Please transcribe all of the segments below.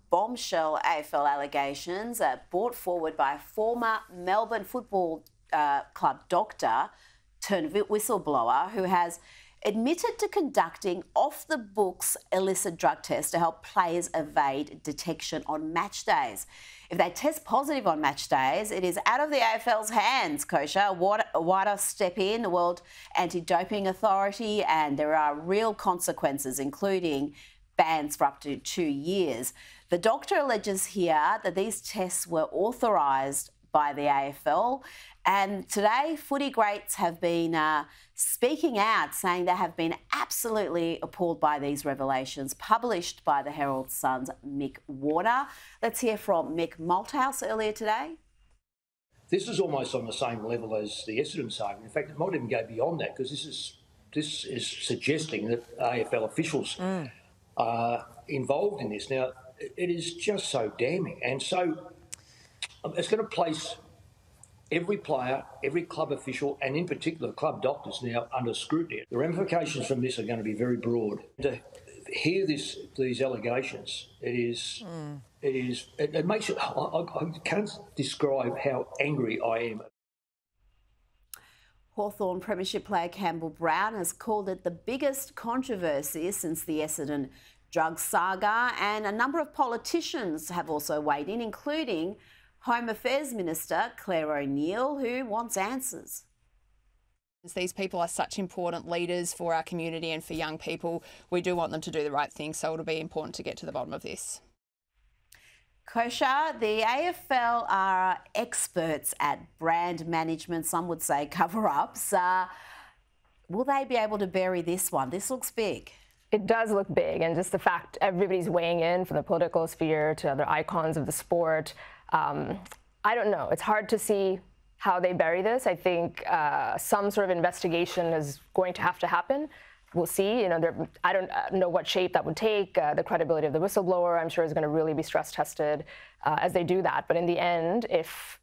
Bombshell AFL allegations brought forward by a former Melbourne Football Club doctor turned whistleblower who has admitted to conducting off-the-books illicit drug tests to help players evade detection on match days. If they test positive on match days, it is out of the AFL's hands, Kosha. WADA step in, the World Anti-Doping Authority, and there are real consequences, including bans for up to 2 years. The doctor alleges here that these tests were authorised by the AFL, and today footy greats have been speaking out, saying they have been absolutely appalled by these revelations published by the Herald Sun's Mick Warner. Let's hear from Mick Malthouse earlier today. This is almost on the same level as the Essendon saga. In fact, it might even go beyond that, because this is suggesting that AFL officials are involved in this. Now, it is just so damning, and so it's going to place every player, every club official, and in particular club doctors now under scrutiny. The ramifications from this are going to be very broad. To hear these allegations, it makes it. I can't describe how angry I am. Hawthorn Premiership player Campbell Brown has called it the biggest controversy since the Essendon drug saga, and a number of politicians have also weighed in, including Home Affairs Minister Claire O'Neill, who wants answers. These people are such important leaders for our community and for young people. We do want them to do the right thing, so it'll be important to get to the bottom of this. Kosha, the AFL are experts at brand management, some would say cover-ups. Will they be able to bury this one? This looks big. It does look big, and just the fact everybody's weighing in, from the political sphere to other icons of the sport. I don't know. It's hard to see how they bury this. I think some sort of investigation is going to have to happen. We'll see. You know, I don't know what shape that would take. The credibility of the whistleblower, I'm sure, is going to really be stress tested as they do that. But in the end, if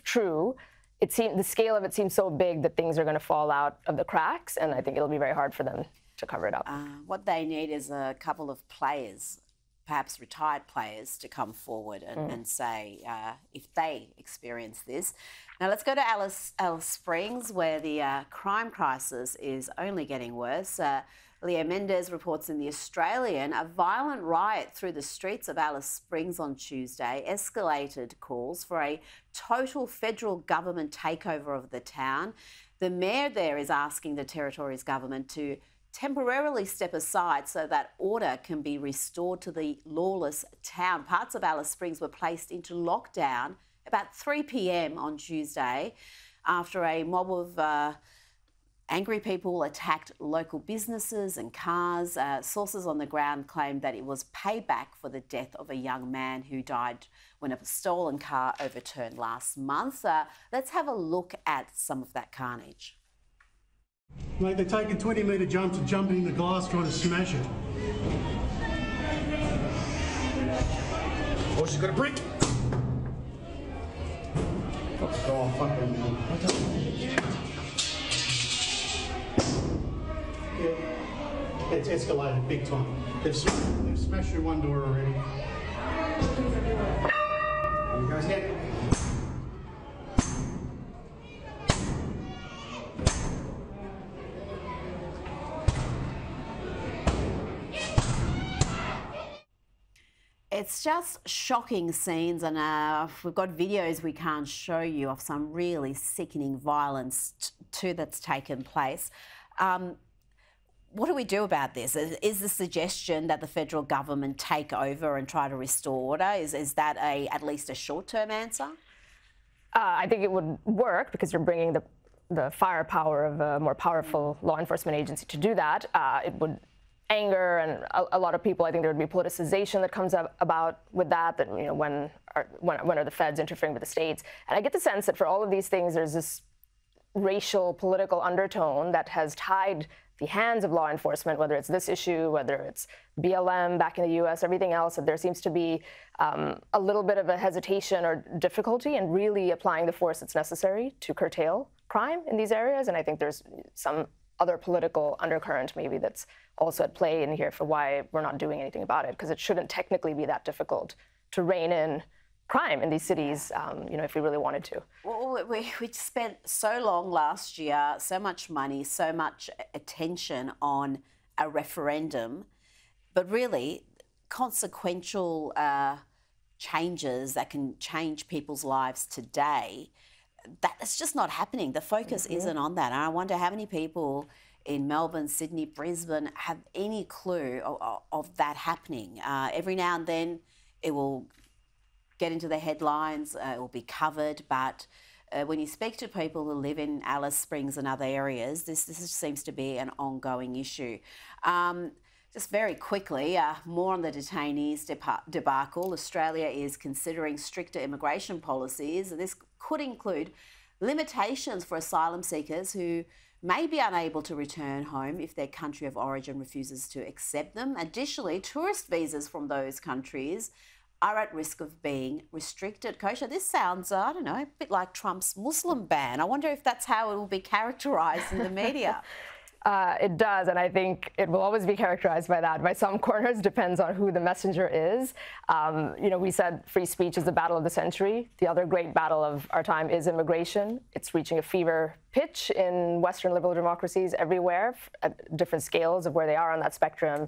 true, the scale of it seems so big that things are going to fall out of the cracks, and I think it'll be very hard for them to cover it up. What they need is a couple of players, perhaps retired players, to come forward and say if they experience this. Now let's go to Alice Springs, where the crime crisis is only getting worse. Leo Mendez reports in The Australian a violent riot through the streets of Alice Springs on Tuesday escalated calls for a total federal government takeover of the town. The mayor there is asking the territory's government to temporarily step aside so that order can be restored to the lawless town. Parts of Alice Springs were placed into lockdown about 3 p.m. on Tuesday after a mob of angry people attacked local businesses and cars. Sources on the ground claimed that it was payback for the death of a young man who died when a stolen car overturned last month. Let's have a look at some of that carnage. Mate, they're taking 20-metre jumps and jumping in the glass trying to smash it. Oh, she's got a brick! Oh, fuck them. Yeah, it's escalated big time. They've smashed through one door already. There goes that. It's just shocking scenes, and we've got videos we can't show you of some really sickening violence too that's taken place. What do we do about this? Is the suggestion that the federal government take over and try to restore order? Is that at least a short-term answer? I think it would work, because you're bringing the firepower of a more powerful law enforcement agency to do that. It would anger and a lot of people. I think there would be politicization that comes up about with that. That, you know, when are the feds interfering with the states? And I get the sense that for all of these things, there's this racial political undertone that has tied the hands of law enforcement, whether it's this issue, whether it's BLM back in the US, everything else. That there seems to be a little bit of a hesitation or difficulty in really applying the force that's necessary to curtail crime in these areas. And I think there's some other political undercurrent maybe that's also at play in here for why we're not doing anything about it, because it shouldn't technically be that difficult to rein in crime in these cities, if we really wanted to. Well, we spent so long last year, so much money, so much attention on a referendum, but really consequential changes that can change people's lives today, that's just not happening. The focus isn't on that. And I wonder how many people in Melbourne, Sydney, Brisbane have any clue of that happening. Every now and then it will get into the headlines, it will be covered, but when you speak to people who live in Alice Springs and other areas, this seems to be an ongoing issue. Just very quickly, more on the detainees debacle. Australia is considering stricter immigration policies. This could include limitations for asylum seekers who may be unable to return home if their country of origin refuses to accept them. Additionally, tourist visas from those countries are at risk of being restricted. Kosha, this sounds, I don't know, a bit like Trump's Muslim ban. I wonder if that's how it will be characterised in the media. It does, and I think it will always be characterized by that. By some corners, depends on who the messenger is. We said free speech is the battle of the century. The other great battle of our time is immigration. It's reaching a fever pitch in Western liberal democracies everywhere at different scales of where they are on that spectrum.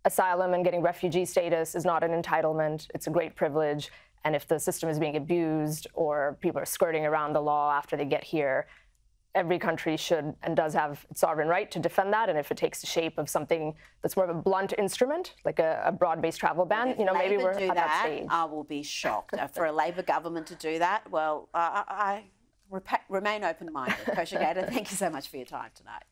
Asylum and getting refugee status is not an entitlement. It's a great privilege. And if the system is being abused or people are skirting around the law after they get here, every country should and does have its sovereign right to defend that. And if it takes the shape of something that's more of a blunt instrument, like a broad-based travel ban, maybe we're at that stage. I will be shocked. For a Labor government to do that, well, I remain open-minded. Kosha Gada, thank you so much for your time tonight.